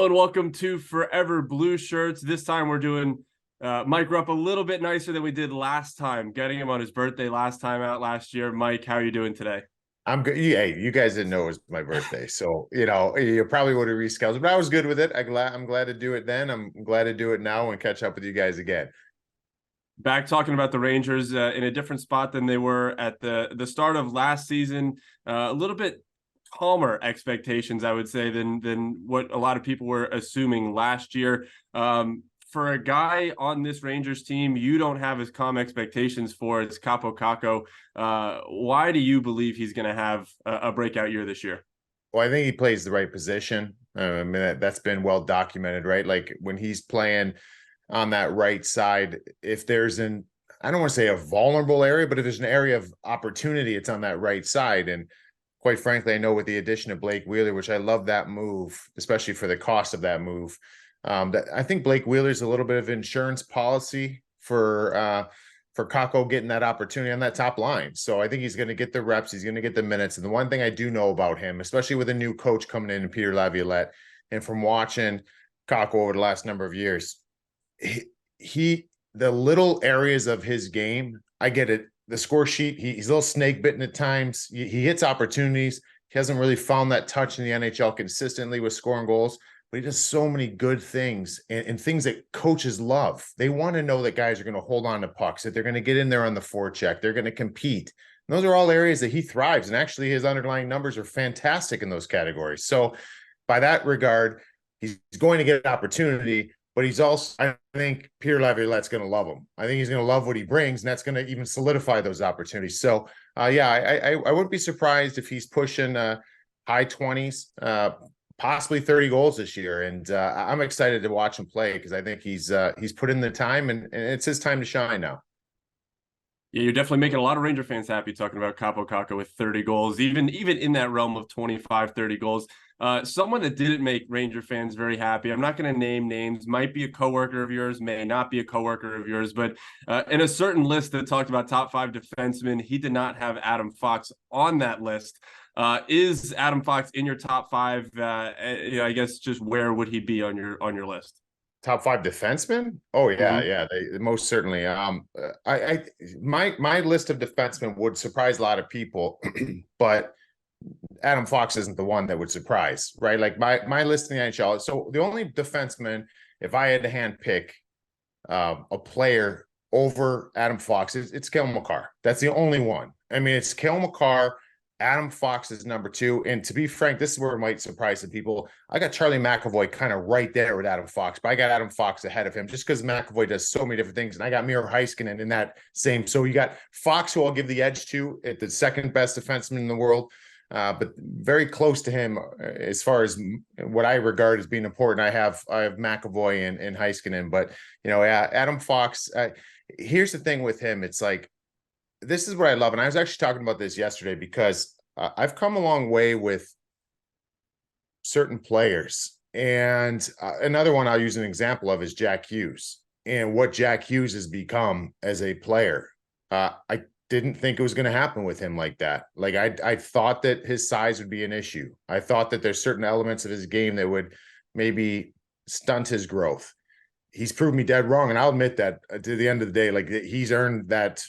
Hello and welcome to Forever Blue Shirts. This time we're doing Mike Rupp a little bit nicer than we did last time, getting him on his birthday last time out last year. Mike, how are you doing today? I'm good. Hey, you guys didn't know it was my birthday, so you probably would have rescheduled, but I was good with it. I'm glad to do it then. I'm glad to do it now and catch up with you guys again. Back talking about the Rangers in a different spot than they were at the start of last season. A little bit calmer expectations, I would say, than what a lot of people were assuming last year. For a guy on this Rangers team, you don't have as calm expectations for. It's Kaapo Kakko. Why do you believe he's going to have a breakout year this year? Well, I think he plays the right position. I mean, that's been well documented, right? Like when he's playing on that right side, if there's I don't want to say a vulnerable area, but if there's an area of opportunity, it's on that right side. And quite frankly, I know with the addition of Blake Wheeler, which I love that move, especially for the cost of that move, that I think Blake Wheeler's a little bit of insurance policy for Kakko getting that opportunity on that top line. So I think he's going to get the reps, he's going to get the minutes. And the one thing I do know about him, especially with a new coach coming in, Peter Laviolette, and from watching Kakko over the last number of years, the little areas of his game, I get it. The score sheet, he's a little snake bitten at times. He hits opportunities. He hasn't really found that touch in the NHL consistently with scoring goals, but he does so many good things and things that coaches love. They want to know that guys are going to hold on to pucks, that they're going to get in there on the forecheck, they're going to compete. And those are all areas that he thrives. And actually his underlying numbers are fantastic in those categories. So by that regard, he's going to get an opportunity. But he's also, I think Peter Laviolette's going to love him. I think he's going to love what he brings, and that's going to even solidify those opportunities. So, I wouldn't be surprised if he's pushing high 20s, possibly 30 goals this year. And I'm excited to watch him play because I think he's put in the time, and it's his time to shine now. Yeah, you're definitely making a lot of Ranger fans happy talking about Kaapo Kakko with 30 goals, even in that realm of 25, 30 goals. Someone that didn't make Ranger fans very happy, I'm not going to name names, might be a coworker of yours, may not be a coworker of yours, but in a certain list that talked about top 5 defensemen, he did not have Adam Fox on that list. Is Adam Fox in your top 5? I guess just where would he be on your list? Top 5 defensemen? Oh yeah, Mm-hmm. yeah, they most certainly. My list of defensemen would surprise a lot of people, but Adam Fox isn't the one that would surprise, right? Like my list in the NHL. So the only defenseman, if I had to hand pick a player over Adam Fox, it's Cale Makar. That's the only one. I mean, it's Cale Makar. Adam Fox is number 2. And to be frank, this is where it might surprise some people. I got Charlie McAvoy kind of right there with Adam Fox, but I got Adam Fox ahead of him just because McAvoy does so many different things. And I got Miro Heiskanen in that same. So you got Fox, who I'll give the edge to at the second best defenseman in the world, but very close to him as far as what I regard as being important. I have McAvoy and Heiskanen, but Adam Fox. Here's the thing with him. It's like, this is what I love. And I was actually talking about this yesterday because I've come a long way with certain players. And another one I'll use an example of is Jack Hughes and what Jack Hughes has become as a player. I didn't think it was going to happen with him like that. Like I thought that his size would be an issue. I thought that there's certain elements of his game that would maybe stunt his growth. He's proved me dead wrong. And I'll admit that to the end of the day, like he's earned that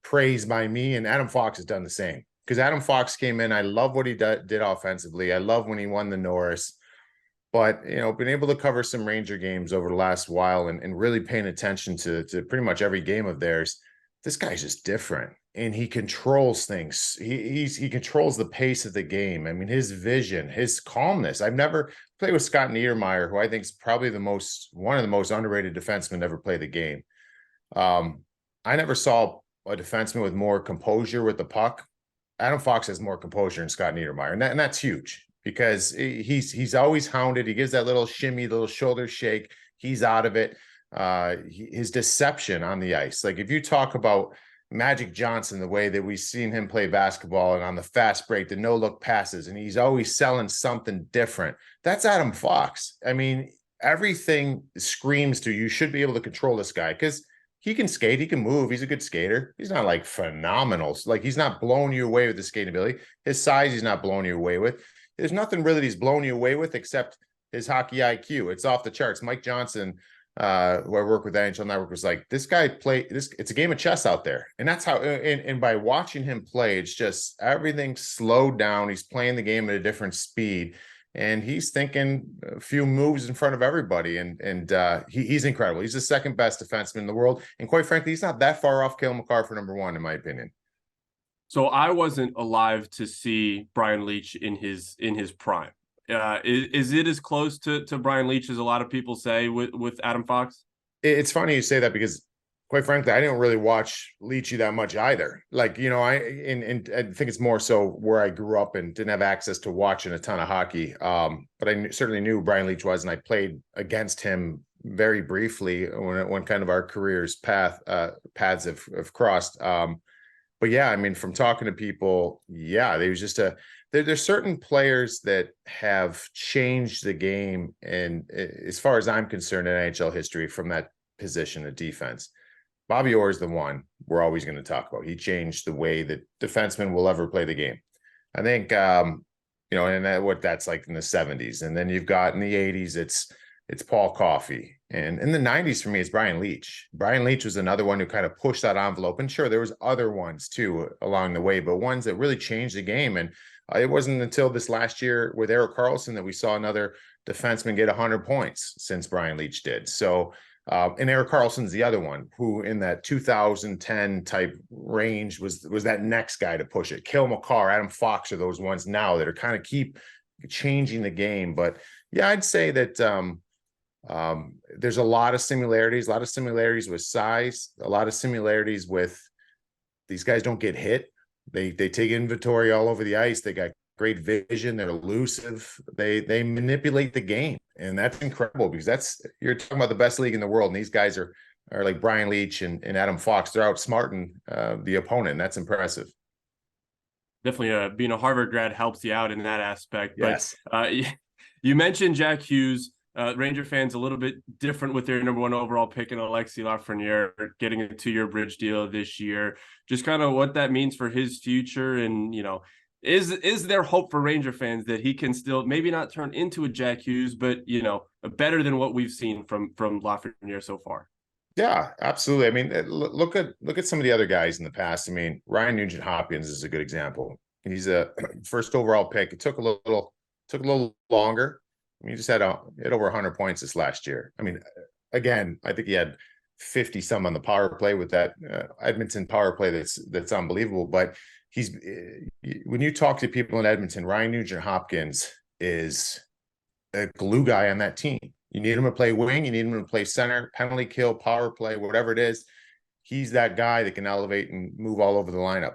praise by me, and Adam Fox has done the same because Adam Fox came in. I love what he did offensively. I love when he won the Norris, but been able to cover some Ranger games over the last while and really paying attention to pretty much every game of theirs. This guy's just different, and he controls things. He controls the pace of the game. I mean, his vision, his calmness. I've never played with Scott Niedermayer, who I think is probably one of the most underrated defensemen to ever play the game. I never saw a defenseman with more composure with the puck. Adam Fox has more composure than Scott Niedermayer, and that's huge because he's always hounded. He gives that little shimmy, little shoulder shake. He's out of it. His deception on the ice. Like if you talk about Magic Johnson, the way that we've seen him play basketball and on the fast break, the no look passes, and he's always selling something different. That's Adam Fox. I mean, everything screams to you should be able to control this guy because he can skate, he can move, he's a good skater. He's not like phenomenal. Like he's not blowing you away with his skating ability. His size, he's not blowing you away with. There's nothing really he's blowing you away with except his hockey IQ. It's off the charts. Mike Johnson, who I work with NHL Network, was like, this guy it's a game of chess out there. And that's how, and by watching him play, it's just everything slowed down. He's playing the game at a different speed. And he's thinking a few moves in front of everybody. And he's incredible. He's the second best defenseman in the world. And quite frankly, he's not that far off Cale Makar for number one, in my opinion. So I wasn't alive to see Brian Leetch in his prime. Is it as close to Brian Leetch as a lot of people say with Adam Fox? It's funny you say that, because quite frankly, I didn't really watch Leachy that much either. Like, you know, I think it's more so where I grew up and didn't have access to watching a ton of hockey. But I certainly knew who Brian Leetch was, and I played against him very briefly when kind of our careers paths have crossed. But yeah, I mean, from talking to people, yeah, there was just there's certain players that have changed the game, and as far as I'm concerned, in NHL history, from that position of defense. Bobby Orr is the one we're always going to talk about. He changed the way that defensemen will ever play the game. I think, you know, and what that's like in the 70s. And then you've got in the 80s, it's Paul Coffey. And in the 90s, for me, it's Brian Leetch. Brian Leetch was another one who kind of pushed that envelope. And sure, there was other ones too along the way, but ones that really changed the game. And it wasn't until this last year with Erik Karlsson that we saw another defenseman get 100 points since Brian Leetch did. So, and Erik Karlsson's the other one who, in that 2010 type range, was that next guy to push it. Cale Makar, Adam Fox are those ones now that are kind of keep changing the game. But yeah, I'd say that there's a lot of similarities with size, a lot of similarities with these guys don't get hit. They take inventory all over the ice. They got great vision. They're elusive. They manipulate the game. And that's incredible, because you're talking about the best league in the world. And these guys are like Brian Leetch and Adam Fox. They're outsmarting the opponent. That's impressive. Definitely being a Harvard grad helps you out in that aspect. Yes. But you mentioned Jack Hughes. Ranger fans a little bit different with their number one overall pick in Alexis Lafreniere getting a 2-year bridge deal this year. Just kind of what that means for his future, and, you know, is there hope for Ranger fans that he can still maybe not turn into a Jack Hughes, but, you know, better than what we've seen from Lafreniere so far? Yeah, absolutely. I mean, look at some of the other guys in the past. I mean, Ryan Nugent-Hopkins is a good example. He's a first overall pick. It took a little longer. I mean, he just had over 100 points this last year. I mean, again, I think he had 50 some on the power play with that Edmonton power play that's unbelievable. But when you talk to people in Edmonton, Ryan Nugent-Hopkins is a glue guy on that team. You need him to play wing, you need him to play center, penalty kill, power play, whatever it is. He's that guy that can elevate and move all over the lineup.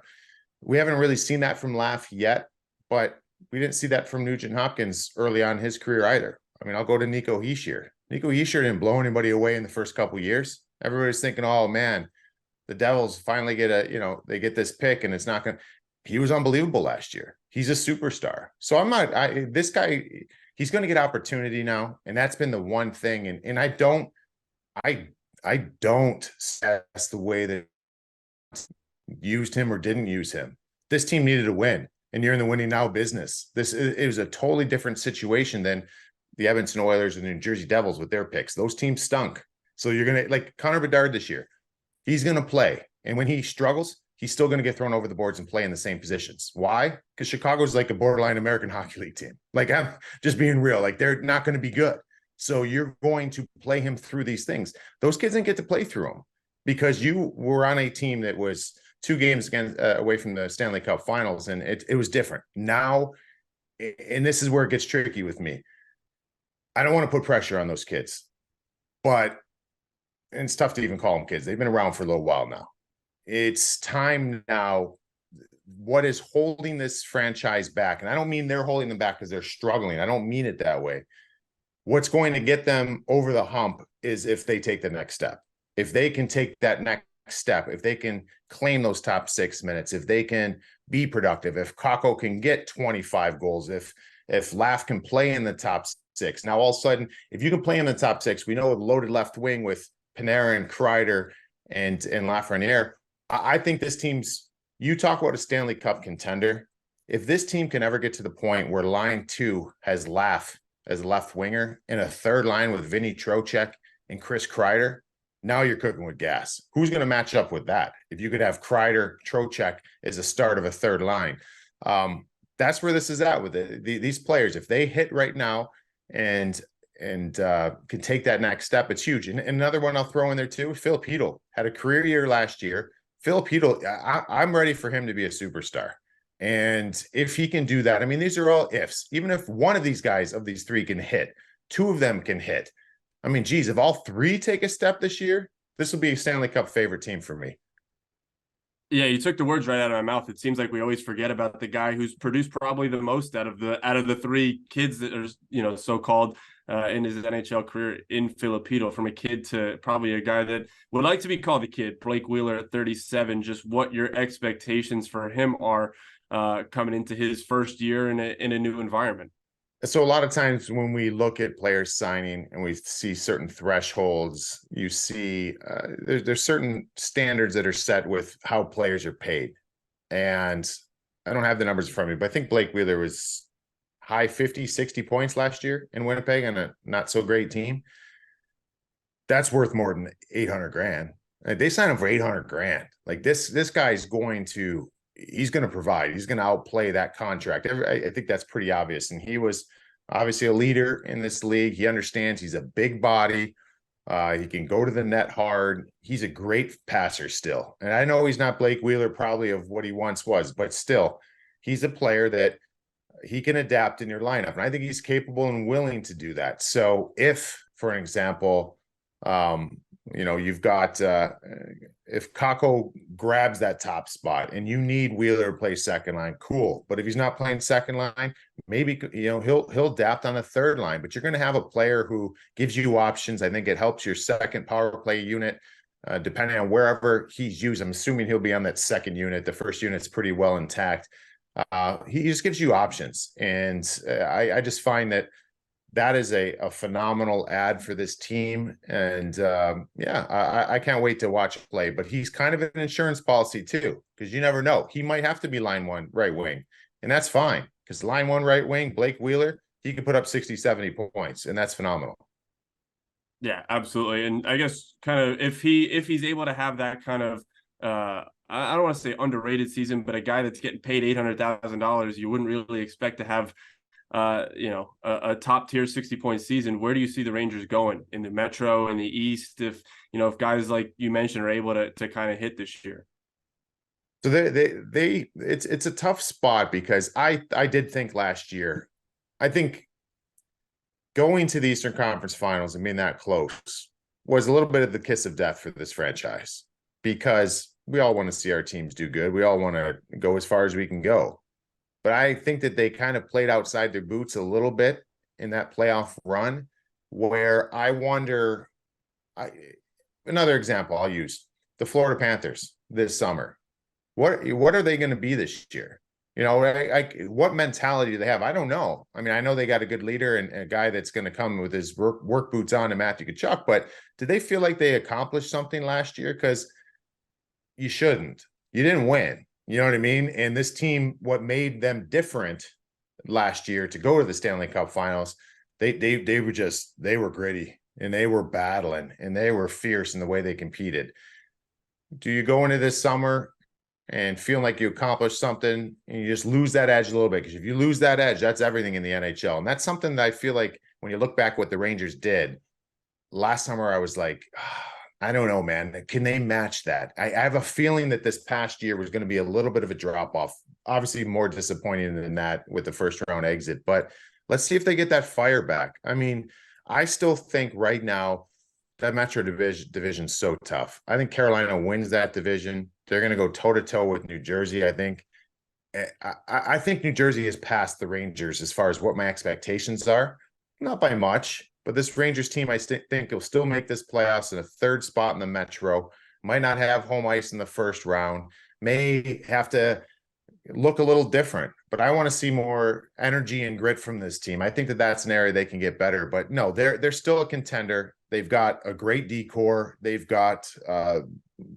We haven't really seen that from Laff yet, but we didn't see that from Nugent-Hopkins early on in his career either. I mean, I'll go to Nico Hischier. Nico Hischier didn't blow anybody away in the first couple of years. Everybody's thinking, oh man, the Devils finally they get this pick and it's not going to. He was unbelievable last year. He's a superstar. So this guy, he's going to get opportunity now. And that's been the one thing. And I don't assess the way that used him or didn't use him. This team needed to win, and you're in the winning now business. It was a totally different situation than the Edmonton Oilers and the New Jersey Devils with their picks. Those teams stunk. So you're going to, like Connor Bedard this year, he's going to play. And when he struggles, he's still going to get thrown over the boards and play in the same positions. Why? Because Chicago's like a borderline American Hockey League team. Like, I'm just being real. Like, they're not going to be good. So you're going to play him through these things. Those kids didn't get to play through them because you were on a team that was 2 games away from the Stanley Cup Finals, and it was different. Now, and this is where it gets tricky with me. I don't want to put pressure on those kids, but and it's tough to even call them kids. They've been around for a little while now. It's time now. What is holding this franchise back? And I don't mean they're holding them back because they're struggling. I don't mean it that way. What's going to get them over the hump is if they take the next step. If they can take that next step, if they can claim those top 6 minutes, if they can be productive, if Kakko can get 25 goals, if Laff can play in the top 6. Now, all of a sudden, if you can play in the top 6, we know a loaded left wing with Panarin, Kreider, and Lafreniere. I think this team's, you talk about a Stanley Cup contender. If this team can ever get to the point where line 2 has Laff as a left winger and a third line with Vinny Trocheck and Chris Kreider, now you're cooking with gas. Who's going to match up with that? If you could have Kreider, Trocheck as a start of a third line. That's where this is at with it. These players, if they hit right now and can take that next step, it's huge. And another one I'll throw in there too, Filipino had a career year last year. Filipino, I'm ready for him to be a superstar. And if he can do that, I mean, these are all ifs. Even if one of these guys of these three can hit, two of them can hit. I mean, geez, if all three take a step this year, this will be a Stanley Cup favorite team for me. Yeah, you took the words right out of my mouth. It seems like we always forget about the guy who's produced probably the most out of the three kids that are, so-called in his NHL career in Filipino, from a kid to probably a guy that would like to be called a kid, Blake Wheeler at 37. Just what your expectations for him are coming into his first year in a new environment. So a lot of times when we look at players signing and we see certain thresholds, you see there's certain standards that are set with how players are paid. And I don't have the numbers in front of me, but I think Blake Wheeler was high 50, 60 points last year in Winnipeg on a not so great team. That's worth more than 800 grand. Like, they signed him for 800 grand. Like this guy's he's going to provide. He's going to outplay that contract. I think that's pretty obvious. And he was obviously a leader in this league. He understands he's a big body. He can go to the net hard. He's a great passer still. And I know he's not Blake Wheeler probably of what he once was, but still, he's a player that he can adapt in your lineup. And I think he's capable and willing to do that. So if, for an example, you've got if Kakko grabs that top spot and you need Wheeler to play second line, cool. But if he's not playing second line, maybe he'll adapt on a third line. But you're going to have a player who gives you options. I think it helps your second power play unit, depending on wherever he's used. I'm assuming he'll be on that second unit. The first unit's pretty well intact. He just gives you options, and I just find that is a phenomenal ad for this team. And I can't wait to watch it play. But he's kind of an insurance policy too, because you never know. He might have to be line one right wing, and that's fine, because line one right wing, Blake Wheeler, he could put up 60, 70 points, and that's phenomenal. Yeah, absolutely. And I guess kind of if he's able to have that kind of I don't want to say underrated season, but a guy that's getting paid $800,000, you wouldn't really expect to have a top tier 60-point season. Where do you see the Rangers going in the Metro and the East if guys like you mentioned are able to kind of hit this year? So it's a tough spot, because I did think last year, I think going to the Eastern Conference Finals and being that close was a little bit of the kiss of death for this franchise, because we all want to see our teams do good. We all want to go as far as we can go. But I think that they kind of played outside their boots a little bit in that playoff run, where I wonder, another example I'll use, the Florida Panthers this summer. What are they going to be this year? What mentality do they have? I don't know. I mean, I know they got a good leader and a guy that's going to come with his work boots on, and Matthew Tkachuk, but did they feel like they accomplished something last year? Because you shouldn't. You didn't win. You know what I mean? And this team, what made them different last year to go to the Stanley Cup Finals, they were gritty, and they were battling, and they were fierce in the way they competed. Do you go into this summer and feel like you accomplished something and you just lose that edge a little bit? Because if you lose that edge, that's everything in the NHL. And that's something that I feel like when you look back what the Rangers did last summer, I was like, I don't know, man. Can they match that? I have a feeling that this past year was going to be a little bit of a drop off. Obviously, more disappointing than that with the first round exit. But let's see if they get that fire back. I mean, I still think right now that Metro division is so tough. I think Carolina wins that division. They're going to go toe to toe with New Jersey. I think New Jersey has passed the Rangers as far as what my expectations are. Not by much. But this Rangers team, I think, will still make this playoffs in a third spot in the Metro. Might not have home ice in the first round. May have to look a little different. But I want to see more energy and grit from this team. I think that that's an area they can get better. But no, they're still a contender. They've got a great decor. They've got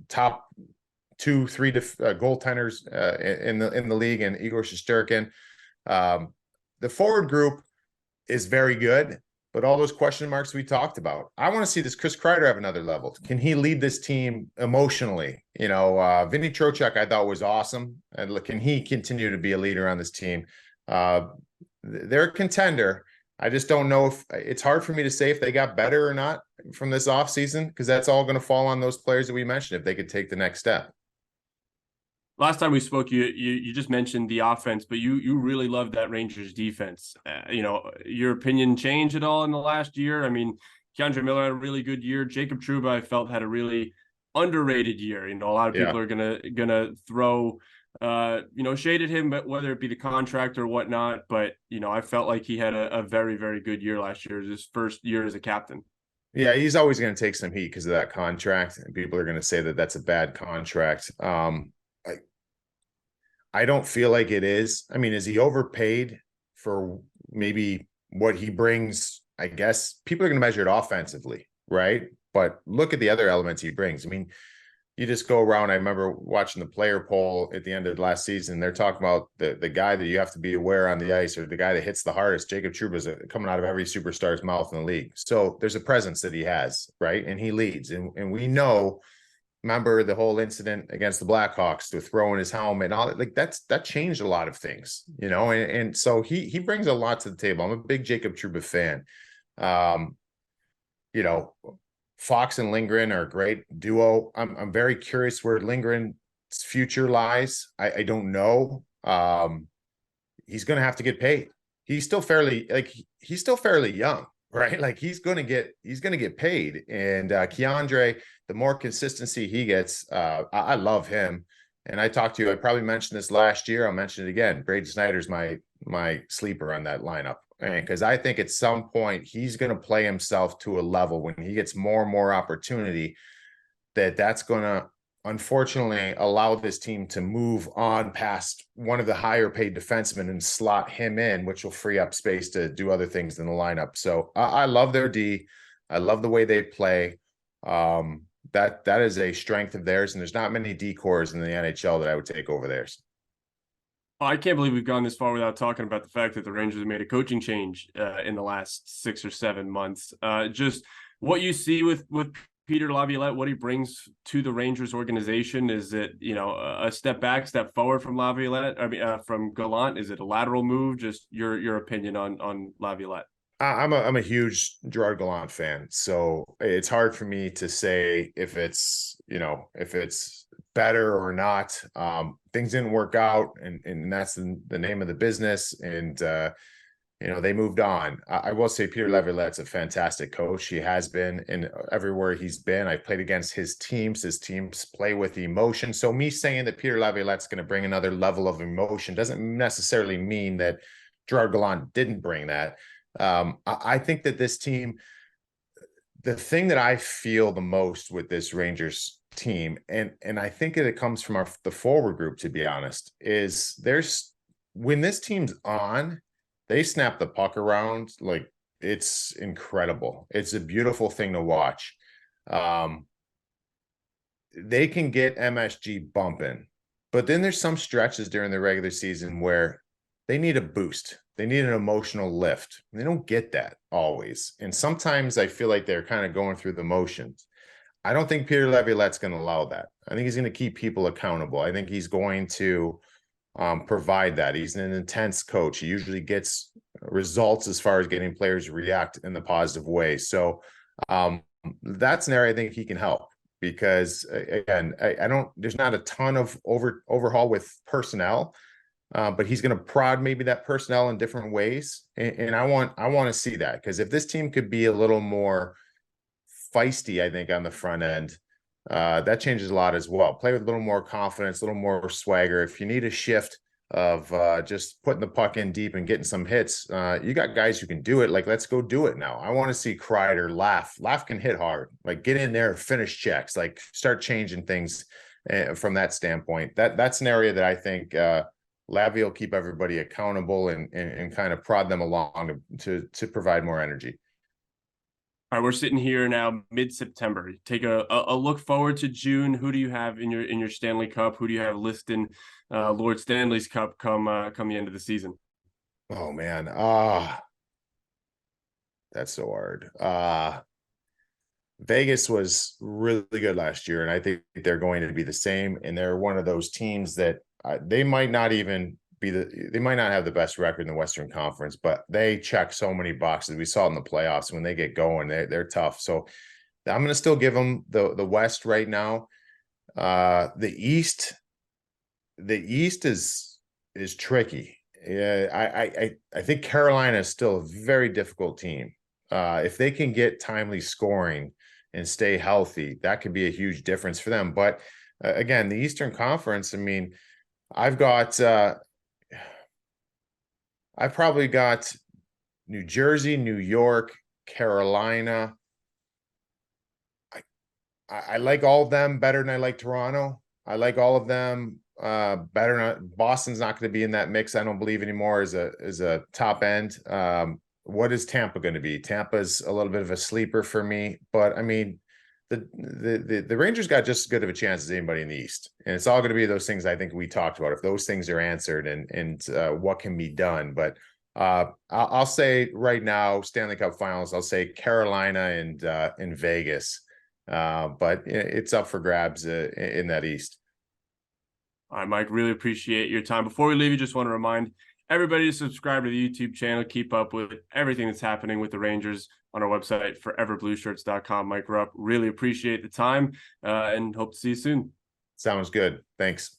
top 2-3 goaltenders in the league, and Igor Shesterkin. The forward group, is very good, but all those question marks we talked about. I want to see this Chris Kreider have another level. Can he lead this team emotionally? Vinny Trocheck I thought was awesome. And can he continue to be a leader on this team? They're a contender. I just don't know if it's hard for me to say if they got better or not from this offseason, because that's all going to fall on those players that we mentioned if they could take the next step. Last time we spoke, you just mentioned the offense, but you really loved that Rangers defense. Your opinion changed at all in the last year? I mean, Keandre Miller had a really good year. Jacob Trouba, I felt, had a really underrated year. A lot of people are gonna throw shade at him, but whether it be the contract or whatnot. But I felt like he had a very, very good year last year, his first year as a captain. Yeah, he's always going to take some heat because of that contract, and people are going to say that that's a bad contract. I don't feel like it is. I mean, is he overpaid for maybe what he brings? I guess people are going to measure it offensively, right? But look at the other elements he brings. I mean, you just go around. I remember watching the player poll at the end of last season. They're talking about the guy that you have to be aware on the ice, or the guy that hits the hardest. Jacob Trouba is coming out of every superstar's mouth in the league. So there's a presence that he has, right? And he leads. And we know, remember the whole incident against the Blackhawks to throwing his helmet and all that, like that changed a lot of things, and so he brings a lot to the table. I'm a big Jacob Trouba fan. Fox and Lindgren are a great duo. I'm very curious where Lindgren's future lies. I don't know. He's going to have to get paid. He's still fairly young, right? Like he's going to get paid. And Keandre, the more consistency he gets, I love him. And I talked to you, I probably mentioned this last year. I'll mention it again. Braden Snyder's my sleeper on that lineup. Because I think at some point he's going to play himself to a level when he gets more and more opportunity that's going to unfortunately allow this team to move on past one of the higher paid defensemen and slot him in, which will free up space to do other things in the lineup. So I love their D. I love the way they play. That is a strength of theirs, and there's not many D cores in the NHL that I would take over theirs. I can't believe we've gone this far without talking about the fact that the Rangers have made a coaching change in the last 6 or 7 months. Just what you see with Peter Laviolette, what he brings to the Rangers organization. Is it, a step back, step forward from Laviolette? I mean, from Gallant? Is it a lateral move? Just your opinion on Laviolette. I'm a huge Gerard Gallant fan, so it's hard for me to say if it's better or not. Things didn't work out, and that's the name of the business. And they moved on. I will say Peter Laviolette's a fantastic coach. He has been in everywhere he's been. I've played against his teams. His teams play with emotion. So me saying that Peter Laviolette's going to bring another level of emotion doesn't necessarily mean that Gerard Gallant didn't bring that. I think that this team, the thing that I feel the most with this Rangers team, and I think that it comes from the forward group, to be honest, is when this team's on, they snap the puck around like it's incredible. It's a beautiful thing to watch. They can get MSG bumping, but then there's some stretches during the regular season where they need a boost. They need an emotional lift. They don't get that always. And sometimes I feel like they're kind of going through the motions. I don't think Peter Laviolette's going to allow that. I think he's going to keep people accountable. I think he's going to provide that. He's an intense coach. He usually gets results as far as getting players to react in the positive way. So that's an area I think he can help, because again, there's not a ton of overhaul with personnel. But he's going to prod maybe that personnel in different ways. And I want to see that, because if this team could be a little more feisty, I think, on the front end, that changes a lot as well. Play with a little more confidence, a little more swagger. If you need a shift of just putting the puck in deep and getting some hits, you got guys who can do it. Like, let's go do it now. I want to see Kreider Laugh can hit hard, like get in there, finish checks, like start changing things from that standpoint. That's an area that I think Lavi will keep everybody accountable and kind of prod them along to provide more energy. All right, we're sitting here now mid-September. Take a look forward to June. Who do you have in your Stanley Cup? Who do you have listing Lord Stanley's Cup come the end of the season? Oh man, That's so hard. Vegas was really good last year, and I think they're going to be the same. And they're one of those teams that they might not even they might not have the best record in the Western Conference, but they check so many boxes. We saw it in the playoffs. When they get going, they're tough. So I'm going to still give them the West right now. The East is tricky. Yeah, I think Carolina is still a very difficult team. If they can get timely scoring and stay healthy, that could be a huge difference for them. But again, the Eastern Conference, I mean, I've probably got New Jersey, New York, Carolina. I like all of them better than I like Toronto. I like all of them better. Boston's not going to be in that mix, I don't believe, anymore as a top end. What is Tampa going to be? Tampa's a little bit of a sleeper for me, but I mean, the Rangers got just as good of a chance as anybody in the East, and it's all going to be those things I think we talked about. If those things are answered and what can be done, but I'll say right now, Stanley Cup Finals. I'll say Carolina and Vegas, but it's up for grabs in that East. All right, Mike, really appreciate your time. Before we leave, you just want to remind everybody to subscribe to the YouTube channel, keep up with everything that's happening with the Rangers on our website, foreverblueshirts.com. Mike Rupp, really appreciate the time and hope to see you soon. Sounds good. Thanks.